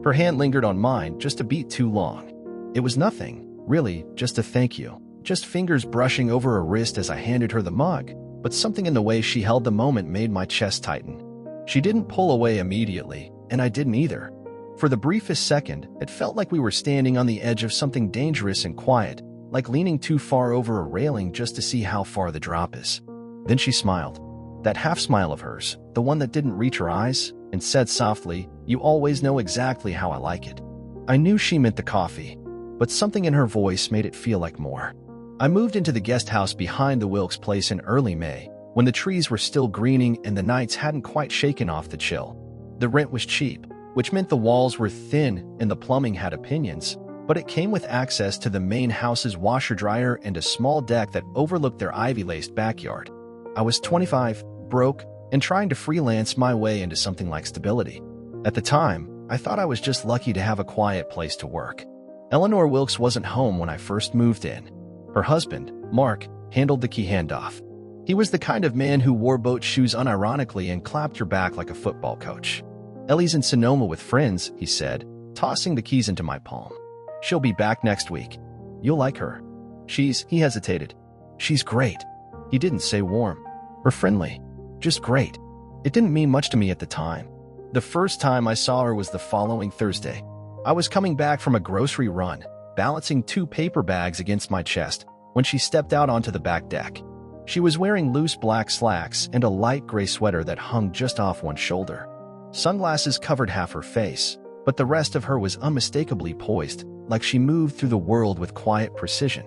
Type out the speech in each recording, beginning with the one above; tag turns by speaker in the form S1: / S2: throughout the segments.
S1: Her hand lingered on mine just a beat too long. It was nothing, really, just a thank you. Just fingers brushing over her wrist as I handed her the mug, but something in the way she held the moment made my chest tighten. She didn't pull away immediately, and I didn't either. For the briefest second, it felt like we were standing on the edge of something dangerous and quiet, like leaning too far over a railing just to see how far the drop is. Then she smiled. That half smile of hers, the one that didn't reach her eyes, and said softly, "You always know exactly how I like it." I knew she meant the coffee, but something in her voice made it feel like more. I moved into the guest house behind the Wilkes place in early May, when the trees were still greening and the nights hadn't quite shaken off the chill. The rent was cheap, which meant the walls were thin and the plumbing had opinions, but it came with access to the main house's washer-dryer and a small deck that overlooked their ivy-laced backyard. I was 25, broke, and trying to freelance my way into something like stability. At the time, I thought I was just lucky to have a quiet place to work. Eleanor Wilkes wasn't home when I first moved in. Her husband, Mark, handled the key handoff. He was the kind of man who wore boat shoes unironically and clapped your back like a football coach. "Ellie's in Sonoma with friends," he said, tossing the keys into my palm. "She'll be back next week. You'll like her. He hesitated. "She's great." He didn't say warm or friendly, just great. It didn't mean much to me at the time. The first time I saw her was the following Thursday. I was coming back from a grocery run, balancing 2 paper bags against my chest, when she stepped out onto the back deck. She was wearing loose black slacks and a light gray sweater that hung just off one shoulder. Sunglasses covered half her face, but the rest of her was unmistakably poised, like she moved through the world with quiet precision.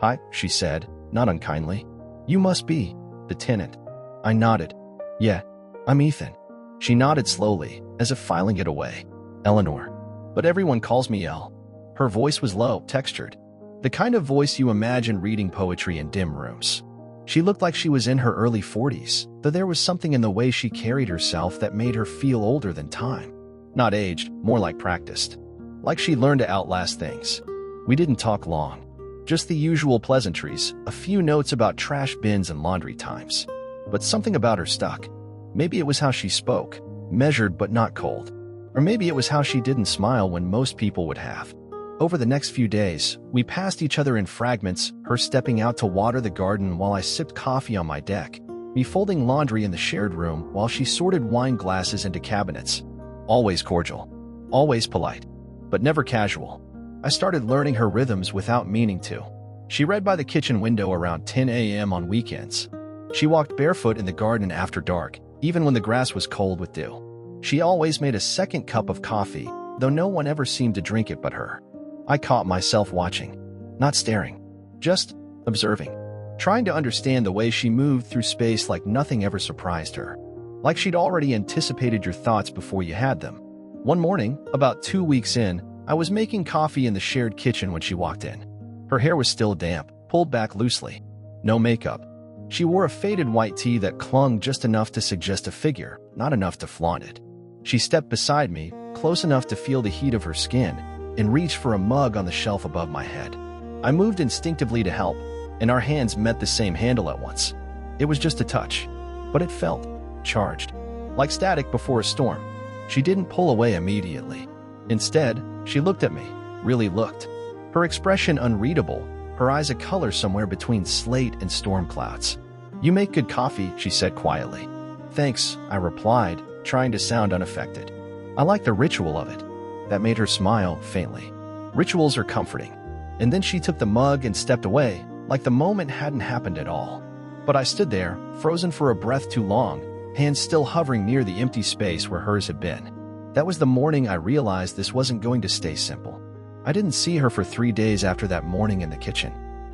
S1: "Hi," she said, not unkindly. "You must be the tenant." I nodded. "Yeah, I'm Ethan." She nodded slowly, as if filing it away. "Eleanor. But everyone calls me Elle." Her voice was low, textured. The kind of voice you imagine reading poetry in dim rooms. She looked like she was in her early 40s, though there was something in the way she carried herself that made her feel older than time. Not aged, more like practiced. Like she'd learned to outlast things. We didn't talk long. Just the usual pleasantries, a few notes about trash bins and laundry times. But something about her stuck. Maybe it was how she spoke, measured but not cold. Or maybe it was how she didn't smile when most people would have. Over the next few days, we passed each other in fragments, her stepping out to water the garden while I sipped coffee on my deck, me folding laundry in the shared room while she sorted wine glasses into cabinets. Always cordial, always polite, but never casual. I started learning her rhythms without meaning to. She read by the kitchen window around 10 a.m. on weekends. She walked barefoot in the garden after dark, even when the grass was cold with dew. She always made a second cup of coffee, though no one ever seemed to drink it but her. I caught myself watching, not staring, just observing, trying to understand the way she moved through space like nothing ever surprised her, like she'd already anticipated your thoughts before you had them. One morning, about 2 weeks in, I was making coffee in the shared kitchen when she walked in. Her hair was still damp, pulled back loosely. No makeup. She wore a faded white tee that clung just enough to suggest a figure, not enough to flaunt it. She stepped beside me, close enough to feel the heat of her skin, and reached for a mug on the shelf above my head. I moved instinctively to help, and our hands met the same handle at once. It was just a touch, but it felt charged, like static before a storm. She didn't pull away immediately. Instead, she looked at me, really looked. Her expression unreadable, her eyes a color somewhere between slate and storm clouds. "You make good coffee," she said quietly. "Thanks," I replied, trying to sound unaffected. "I like the ritual of it." That made her smile faintly. Rituals are comforting. And then she took the mug and stepped away, like the moment hadn't happened at all. But I stood there, frozen for a breath too long, hands still hovering near the empty space where hers had been. That was the morning I realized this wasn't going to stay simple. I didn't see her for 3 days after that morning in the kitchen.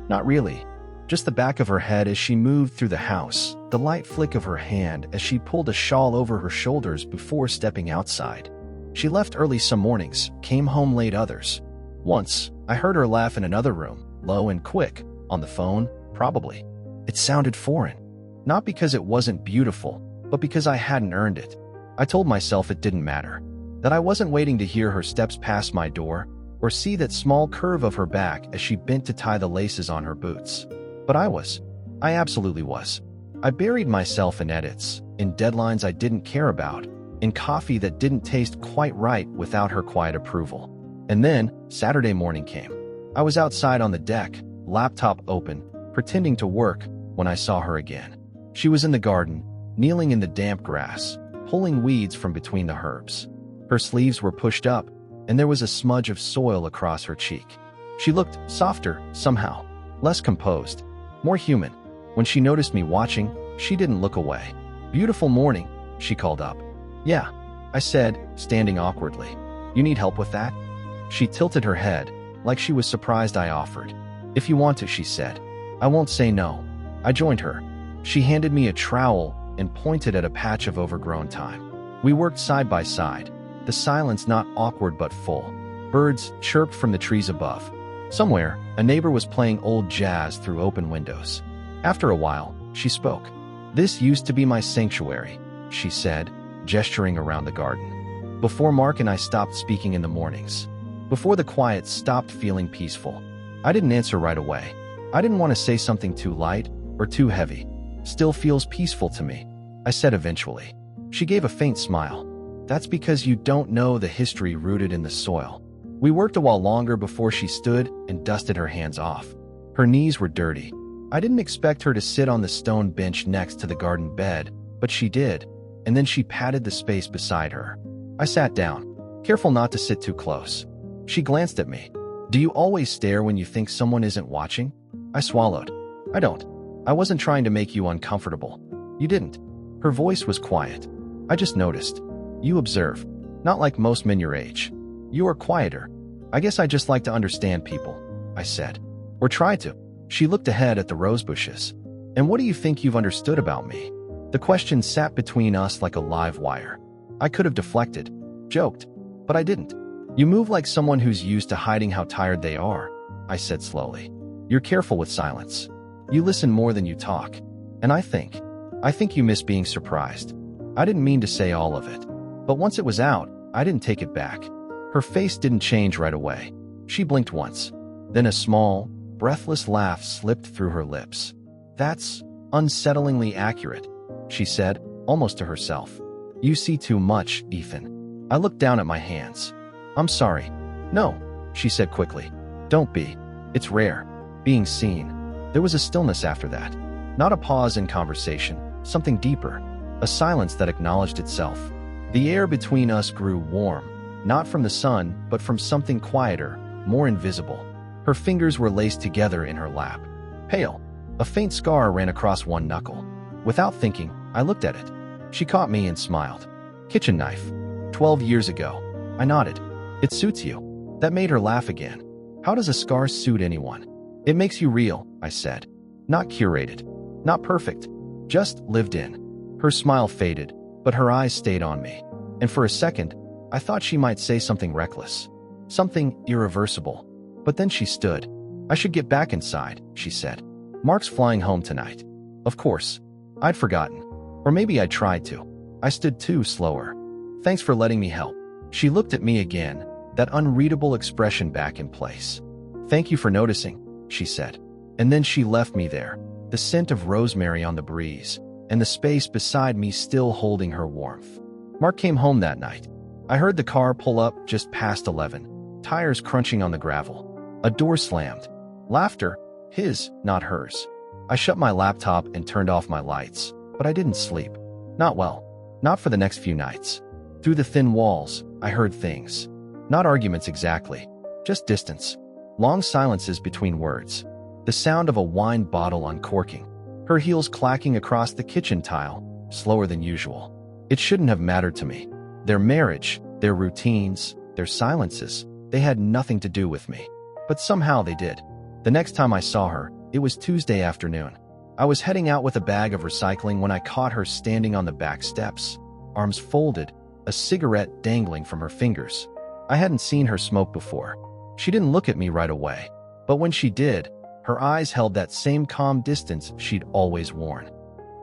S1: Not really. Just the back of her head as she moved through the house, the light flick of her hand as she pulled a shawl over her shoulders before stepping outside. She left early some mornings, came home late others. Once, I heard her laugh in another room, low and quick, on the phone, probably. It sounded foreign. Not because it wasn't beautiful, but because I hadn't earned it. I told myself it didn't matter, that I wasn't waiting to hear her steps past my door, or see that small curve of her back as she bent to tie the laces on her boots. But I was. I absolutely was. I buried myself in edits, in deadlines I didn't care about, in coffee that didn't taste quite right without her quiet approval. And then, Saturday morning came. I was outside on the deck, laptop open, pretending to work, when I saw her again. She was in the garden, kneeling in the damp grass, pulling weeds from between the herbs. Her sleeves were pushed up, and there was a smudge of soil across her cheek. She looked softer, somehow, less composed, more human. When she noticed me watching, she didn't look away. "Beautiful morning," she called up. "Yeah," I said, standing awkwardly. "You need help with that?" She tilted her head, like she was surprised I offered. "If you want to," she said. "I won't say no." I joined her. She handed me a trowel and pointed at a patch of overgrown thyme. We worked side by side, the silence not awkward but full. Birds chirped from the trees above. Somewhere, a neighbor was playing old jazz through open windows. After a while, she spoke. "This used to be my sanctuary," she said, gesturing around the garden. "Before Mark and I stopped speaking in the mornings. Before the quiet stopped feeling peaceful." I didn't answer right away. I didn't want to say something too light or too heavy. "Still feels peaceful to me," I said eventually. She gave a faint smile. "That's because you don't know the history rooted in the soil." We worked a while longer before she stood and dusted her hands off. Her knees were dirty. I didn't expect her to sit on the stone bench next to the garden bed, but she did, and then she patted the space beside her. I sat down, careful not to sit too close. She glanced at me. "Do you always stare when you think someone isn't watching?" I swallowed. "I don't. I wasn't trying to make you uncomfortable." "You didn't." Her voice was quiet. "I just noticed. You observe. Not like most men your age. You are quieter." "I guess I just like to understand people," I said. "Or try to." She looked ahead at the rose bushes. "And what do you think you've understood about me?" The question sat between us like a live wire. I could have deflected, joked, but I didn't. "You move like someone who's used to hiding how tired they are," I said slowly. "You're careful with silence. You listen more than you talk. And I think you miss being surprised." I didn't mean to say all of it. But once it was out, I didn't take it back. Her face didn't change right away. She blinked once. Then a small, breathless laugh slipped through her lips. "That's unsettlingly accurate," she said, almost to herself. "You see too much, Ethan." I looked down at my hands. "I'm sorry." "No," she said quickly. "Don't be. It's rare, being seen." There was a stillness after that. Not a pause in conversation, something deeper. A silence that acknowledged itself. The air between us grew warm, not from the sun, but from something quieter, more invisible. Her fingers were laced together in her lap. Pale. A faint scar ran across one knuckle. Without thinking, I looked at it. She caught me and smiled. "Kitchen knife. 12 years ago." I nodded. "It suits you." That made her laugh again. "How does a scar suit anyone?" "It makes you real," I said. "Not curated. Not perfect. Just lived in." Her smile faded, but her eyes stayed on me. And for a second, I thought she might say something reckless. Something irreversible. But then she stood. "I should get back inside," she said. "Mark's flying home tonight." Of course. I'd forgotten. Or maybe I tried to. I stood too slower. "Thanks for letting me help." She looked at me again, that unreadable expression back in place. "Thank you for noticing," she said. And then she left me there, the scent of rosemary on the breeze, and the space beside me still holding her warmth. Mark came home that night. I heard the car pull up just past 11, tires crunching on the gravel. A door slammed. Laughter, his, not hers. I shut my laptop and turned off my lights, but I didn't sleep. Not well. Not for the next few nights. Through the thin walls, I heard things. Not arguments exactly, just distance. Long silences between words. The sound of a wine bottle uncorking. Her heels clacking across the kitchen tile, slower than usual. It shouldn't have mattered to me. Their marriage, their routines, their silences, they had nothing to do with me. But somehow they did. The next time I saw her, it was Tuesday afternoon. I was heading out with a bag of recycling when I caught her standing on the back steps, arms folded, a cigarette dangling from her fingers. I hadn't seen her smoke before. She didn't look at me right away. But when she did, her eyes held that same calm distance she'd always worn.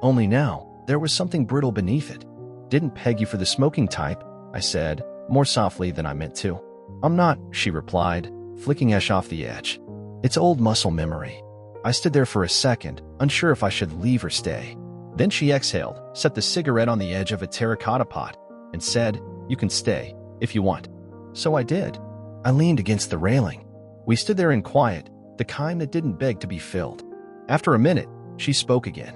S1: Only now, there was something brittle beneath it. "Didn't peg you for the smoking type," I said, more softly than I meant to. "I'm not," she replied, flicking ash off the edge. "It's old muscle memory." I stood there for a second, unsure if I should leave or stay. Then she exhaled, set the cigarette on the edge of a terracotta pot. and said, "You can stay, if you want." So I did. I leaned against the railing. We stood there in quiet, the kind that didn't beg to be filled. After a minute, she spoke again.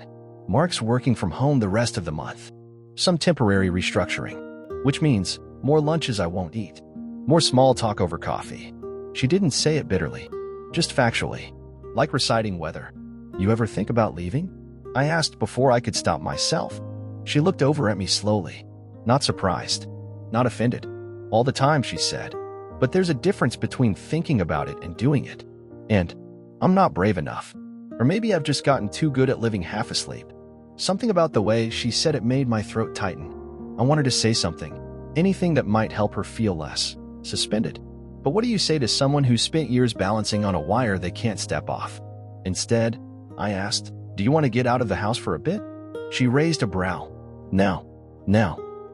S1: "Mark's working from home the rest of the month. Some temporary restructuring, which means more lunches I won't eat. More small talk over coffee." She didn't say it bitterly, just factually, like reciting weather. "You ever think about leaving?" I asked before I could stop myself. She looked over at me slowly, not surprised, not offended. "All the time," she said. "But there's a difference between thinking about it and doing it. And I'm not brave enough. Or maybe I've just gotten too good at living half asleep." Something about the way she said it made my throat tighten. I wanted to say something, anything that might help her feel less suspended. But what do you say to someone who spent years balancing on a wire they can't step off? Instead, I asked, "Do you want to get out of the house for a bit?" She raised a brow. Now,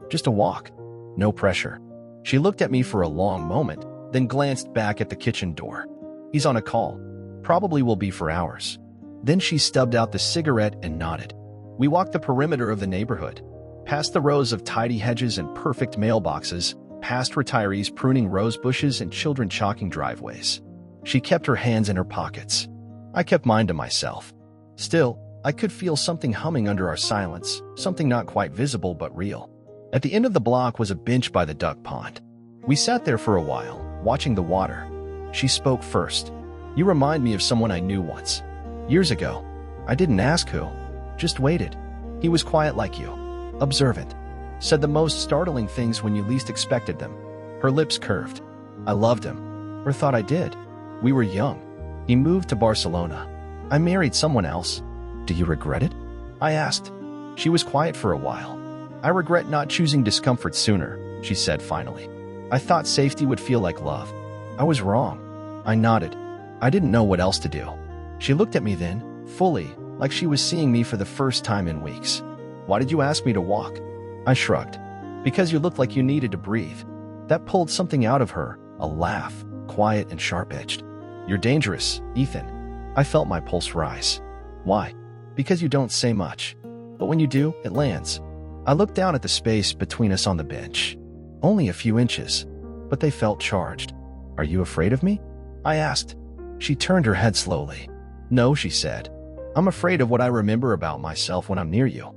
S1: just a walk. No pressure." She looked at me for a long moment, then glanced back at the kitchen door. "He's on a call. Probably will be for hours." Then she stubbed out the cigarette and nodded. We walked the perimeter of the neighborhood, past the rows of tidy hedges and perfect mailboxes, past retirees pruning rose bushes and children chalking driveways. She kept her hands in her pockets. I kept mine to myself. Still, I could feel something humming under our silence, something not quite visible but real. At the end of the block was a bench by the duck pond. We sat there for a while, watching the water. She spoke first. "You remind me of someone I knew once. Years ago. I didn't ask who. Just waited. He was quiet like you. Observant. Said the most startling things when you least expected them." Her lips curved. "I loved him. Or thought I did. We were young. He moved to Barcelona. I married someone else. Do you regret it?" I asked. She was quiet for a while. "I regret not choosing discomfort sooner," she said finally. "I thought safety would feel like love. I was wrong." I nodded. I didn't know what else to do. She looked at me then, fully, like she was seeing me for the first time in weeks. "Why did you ask me to walk?" I shrugged. "Because you looked like you needed to breathe." That pulled something out of her, a laugh, quiet and sharp-edged. "You're dangerous, Ethan." I felt my pulse rise. "Why?" "Because you don't say much. But when you do, it lands." I looked down at the space between us on the bench. Only a few inches, but they felt charged. "Are you afraid of me?" I asked. She turned her head slowly. "No," she said. "I'm afraid of what I remember about myself when I'm near you."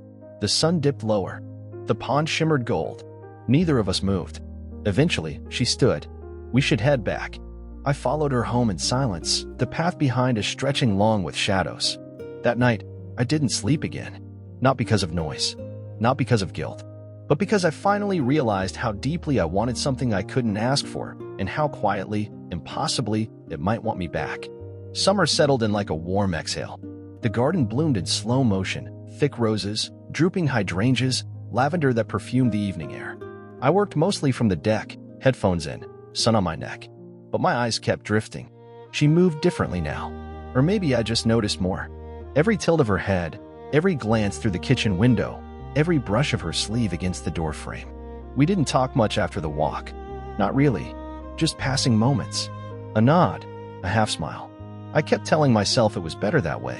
S1: The sun dipped lower. The pond shimmered gold. Neither of us moved. Eventually, she stood. "We should head back." I followed her home in silence, the path behind us stretching long with shadows. That night, I didn't sleep again. Not because of noise. Not because of guilt. But because I finally realized how deeply I wanted something I couldn't ask for, and how quietly, impossibly, it might want me back. Summer settled in like a warm exhale. The garden bloomed in slow motion, thick roses, drooping hydrangeas, lavender that perfumed the evening air. I worked mostly from the deck, headphones in, sun on my neck. But my eyes kept drifting. She moved differently now. Or maybe I just noticed more. Every tilt of her head, every glance through the kitchen window, every brush of her sleeve against the door frame. We didn't talk much after the walk. Not really. Just passing moments. A nod, a half smile. I kept telling myself it was better that way.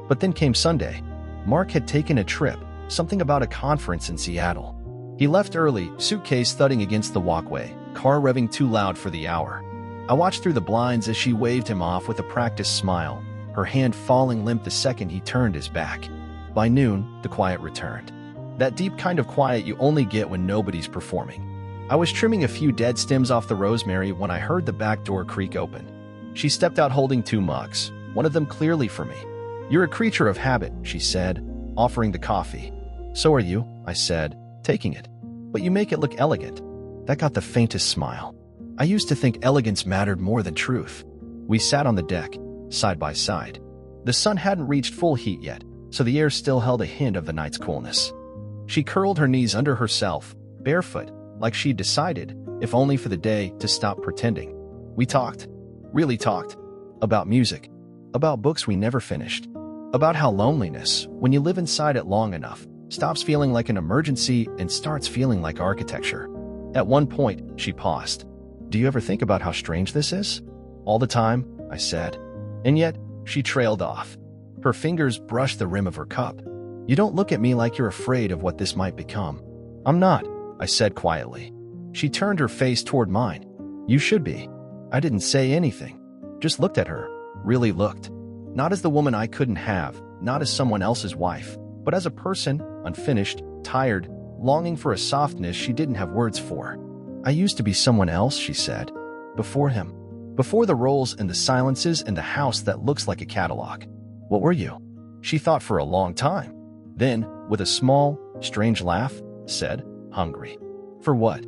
S1: But then came Sunday. Mark had taken a trip, something about a conference in Seattle. He left early, suitcase thudding against the walkway, car revving too loud for the hour. I watched through the blinds as she waved him off with a practiced smile, her hand falling limp the second he turned his back. By noon, the quiet returned. That deep kind of quiet you only get when nobody's performing. I was trimming a few dead stems off the rosemary when I heard the back door creak open. She stepped out holding 2 mugs, one of them clearly for me. "You're a creature of habit," she said, offering the coffee. "So are you," I said, taking it. "But you make it look elegant." That got the faintest smile. I used to think elegance mattered more than truth. We sat on the deck, side by side. The sun hadn't reached full heat yet, so the air still held a hint of the night's coolness. She curled her knees under herself, barefoot, like she'd decided, if only for the day, to stop pretending. We talked, really talked, about music, about books we never finished, about how loneliness, when you live inside it long enough, stops feeling like an emergency and starts feeling like architecture. At one point, she paused. "Do you ever think about how strange this is?" "All the time," I said. And yet, she trailed off. Her fingers brushed the rim of her cup. "You don't look at me like you're afraid of what this might become." "I'm not. I said quietly. She turned her face toward mine. You should be. I didn't say anything. Just looked at her. Really looked. Not as the woman I couldn't have, not as someone else's wife, but as a person, unfinished, tired, longing for a softness she didn't have words for. I used to be someone else, she said. Before him. Before the roles and the silences and the house that looks like a catalog. What were you? She thought for a long time. Then, with a small, strange laugh, said, hungry. For what?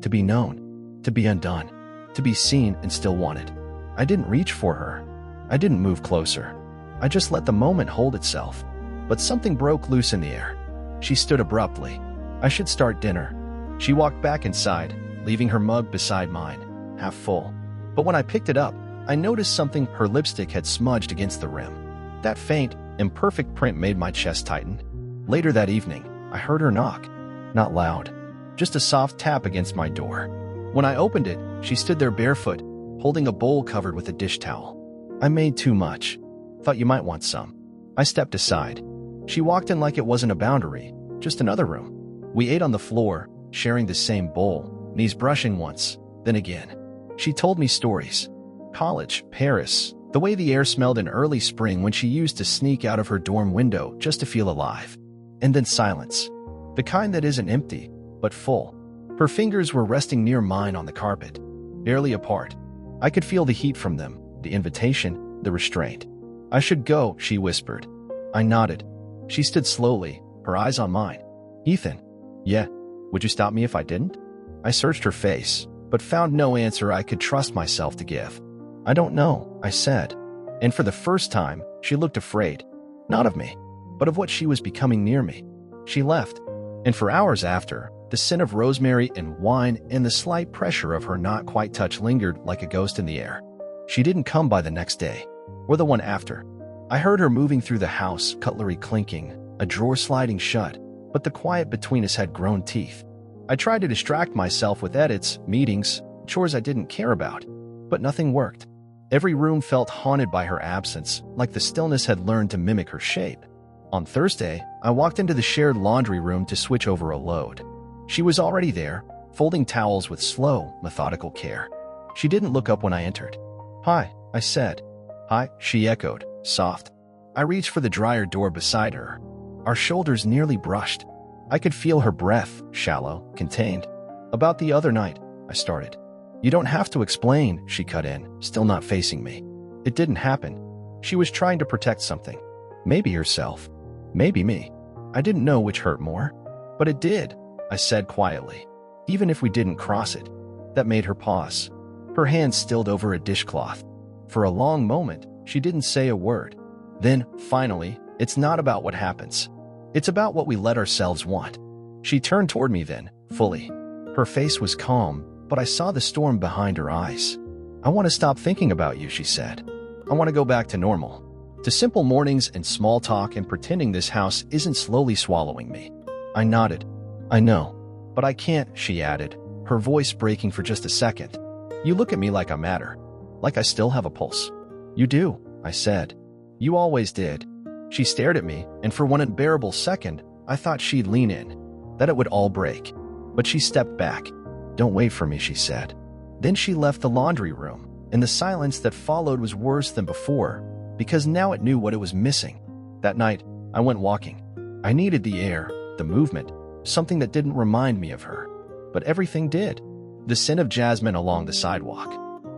S1: To be known. To be undone. To be seen and still wanted. I didn't reach for her. I didn't move closer. I just let the moment hold itself. But something broke loose in the air. She stood abruptly. I should start dinner. She walked back inside, leaving her mug beside mine, half full. But when I picked it up, I noticed something. Her lipstick had smudged against the rim. That faint, imperfect print made my chest tighten. Later that evening, I heard her knock. Not loud. Just a soft tap against my door. When I opened it, she stood there barefoot, holding a bowl covered with a dish towel. I made too much. Thought you might want some. I stepped aside. She walked in like it wasn't a boundary, just another room. We ate on the floor, sharing the same bowl, knees brushing once, then again. She told me stories. College, Paris, the way the air smelled in early spring when she used to sneak out of her dorm window just to feel alive. And then silence. The kind that isn't empty, but full. Her fingers were resting near mine on the carpet, barely apart. I could feel the heat from them, the invitation, the restraint. I should go, she whispered. I nodded. She stood slowly, her eyes on mine. Ethan. Yeah. Would you stop me if I didn't? I searched her face, but found no answer I could trust myself to give. I don't know, I said. And for the first time, she looked afraid. Not of me, but of what she was becoming near me. She left. And for hours after, the scent of rosemary and wine and the slight pressure of her not quite touch lingered like a ghost in the air. She didn't come by the next day, or the one after. I heard her moving through the house, cutlery clinking, a drawer sliding shut, but the quiet between us had grown teeth. I tried to distract myself with edits, meetings, chores I didn't care about, but nothing worked. Every room felt haunted by her absence, like the stillness had learned to mimic her shape. On Thursday, I walked into the shared laundry room to switch over a load. She was already there, folding towels with slow, methodical care. She didn't look up when I entered. Hi, I said. Hi, she echoed, soft. I reached for the dryer door beside her. Our shoulders nearly brushed. I could feel her breath, shallow, contained. About the other night, I started. You don't have to explain, she cut in, still not facing me. It didn't happen. She was trying to protect something. Maybe herself. Maybe me. I didn't know which hurt more. But it did, I said quietly. Even if we didn't cross it. That made her pause. Her hand stilled over a dishcloth. For a long moment, she didn't say a word. Then, finally, it's not about what happens. It's about what we let ourselves want. She turned toward me then, fully. Her face was calm, but I saw the storm behind her eyes. I want to stop thinking about you, she said. I want to go back to normal. To simple mornings and small talk and pretending this house isn't slowly swallowing me. I nodded. I know. But I can't, she added, her voice breaking for just a second. You look at me like I matter. Like I still have a pulse. You do, I said. You always did. She stared at me, and for one unbearable second, I thought she'd lean in, that it would all break. But she stepped back. Don't wait for me, she said. Then she left the laundry room, and the silence that followed was worse than before, because now it knew what it was missing. That night, I went walking. I needed the air, the movement, something that didn't remind me of her. But everything did. The scent of jasmine along the sidewalk.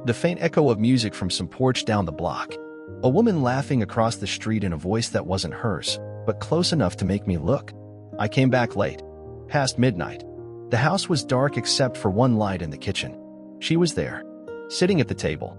S1: The faint echo of music from some porch down the block. A woman laughing across the street in a voice that wasn't hers, but close enough to make me look. I came back late, past midnight. The house was dark except for one light in the kitchen. She was there, sitting at the table.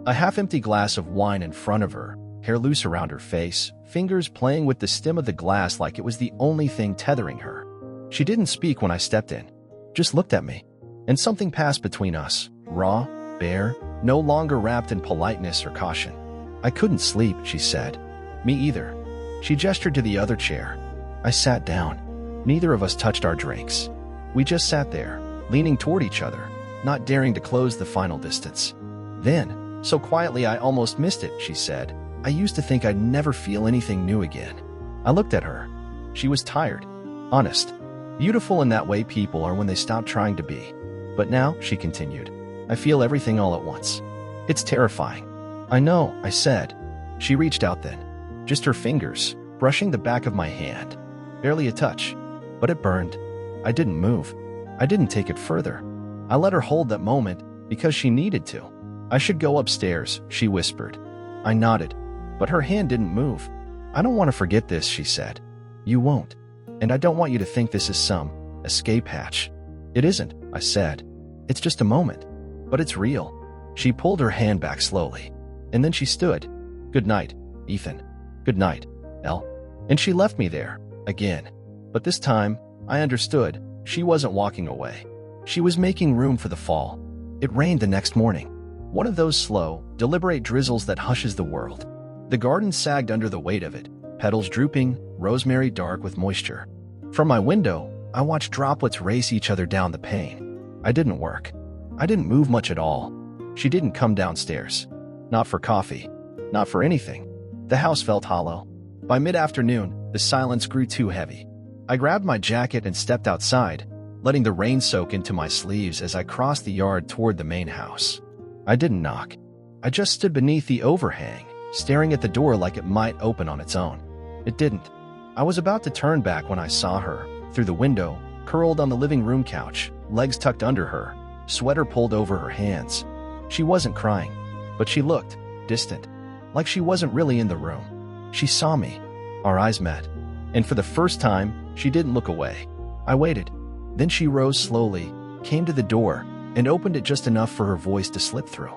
S1: A half-empty glass of wine in front of her, hair loose around her face, fingers playing with the stem of the glass like it was the only thing tethering her. She didn't speak when I stepped in, just looked at me. And something passed between us, raw, bare, no longer wrapped in politeness or caution. I couldn't sleep, she said. Me either. She gestured to the other chair. I sat down. Neither of us touched our drinks. We just sat there, leaning toward each other, not daring to close the final distance. Then, so quietly I almost missed it, she said. I used to think I'd never feel anything new again. I looked at her. She was tired, honest. Beautiful in that way people are when they stop trying to be. But now, she continued, I feel everything all at once. It's terrifying. I know, I said. She reached out then, just her fingers, brushing the back of my hand. Barely a touch, but it burned. I didn't move. I didn't take it further. I let her hold that moment because she needed to. I should go upstairs, she whispered. I nodded, but her hand didn't move. I don't want to forget this, she said. You won't. And I don't want you to think this is some escape hatch. It isn't, I said. It's just a moment. But it's real. She pulled her hand back slowly. And then she stood. Good night, Ethan. Good night, Elle. And she left me there, again. But this time, I understood. She wasn't walking away. She was making room for the fall. It rained the next morning. One of those slow, deliberate drizzles that hushes the world. The garden sagged under the weight of it, petals drooping, rosemary dark with moisture. From my window, I watched droplets race each other down the pane. I didn't work. I didn't move much at all. She didn't come downstairs. Not for coffee. Not for anything. The house felt hollow. By mid-afternoon, the silence grew too heavy. I grabbed my jacket and stepped outside, letting the rain soak into my sleeves as I crossed the yard toward the main house. I didn't knock. I just stood beneath the overhang, staring at the door like it might open on its own. It didn't. I was about to turn back when I saw her, through the window, curled on the living room couch, legs tucked under her, sweater pulled over her hands. She wasn't crying, but she looked distant, like she wasn't really in the room. She saw me. Our eyes met, and for the first time, she didn't look away. I waited. Then she rose slowly, came to the door, and opened it just enough for her voice to slip through.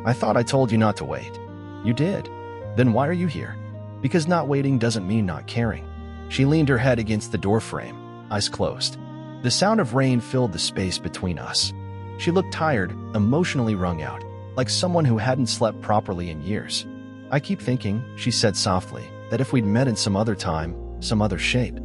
S1: I thought I told you not to wait. You did. Then why are you here? Because not waiting doesn't mean not caring. She leaned her head against the doorframe, eyes closed. The sound of rain filled the space between us. She looked tired, emotionally wrung out, like someone who hadn't slept properly in years. I keep thinking, she said softly, that if we'd met in some other time, some other shape.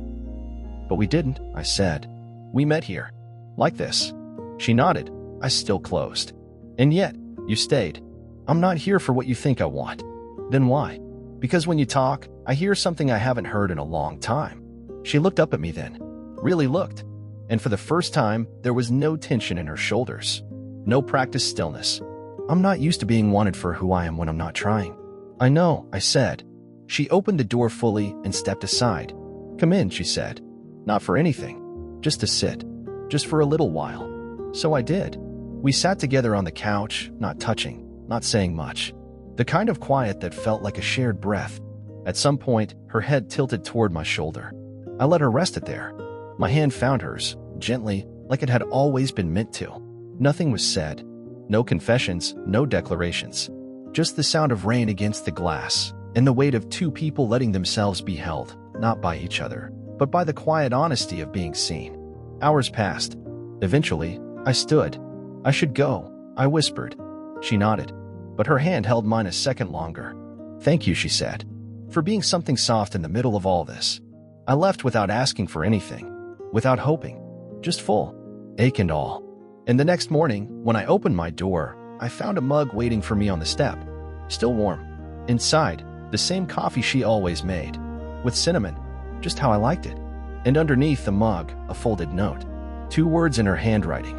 S1: But we didn't, I said. We met here. Like this. She nodded, eyes still closed. And yet, you stayed. I'm not here for what you think I want. Then why? Because when you talk, I hear something I haven't heard in a long time. She looked up at me then. Really looked. And for the first time, there was no tension in her shoulders. No practiced stillness. I'm not used to being wanted for who I am when I'm not trying. I know, I said. She opened the door fully and stepped aside. Come in, she said. Not for anything. Just to sit. Just for a little while. So I did. We sat together on the couch, not touching, not saying much. The kind of quiet that felt like a shared breath. At some point, her head tilted toward my shoulder. I let her rest it there. My hand found hers, gently, like it had always been meant to. Nothing was said. No confessions, no declarations. Just the sound of rain against the glass, and the weight of two people letting themselves be held, not by each other, but by the quiet honesty of being seen. Hours passed. Eventually, I stood. I should go, I whispered. She nodded, but her hand held mine a second longer. Thank you, she said, for being something soft in the middle of all this. I left without asking for anything, without hoping, just full, ache and all. And the next morning, when I opened my door, I found a mug waiting for me on the step, still warm. Inside, the same coffee she always made, with cinnamon, just how I liked it. And underneath the mug, a folded note. 2 words in her handwriting.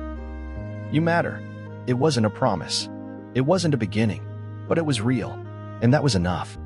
S1: You matter. It wasn't a promise. It wasn't a beginning, but it was real. And that was enough.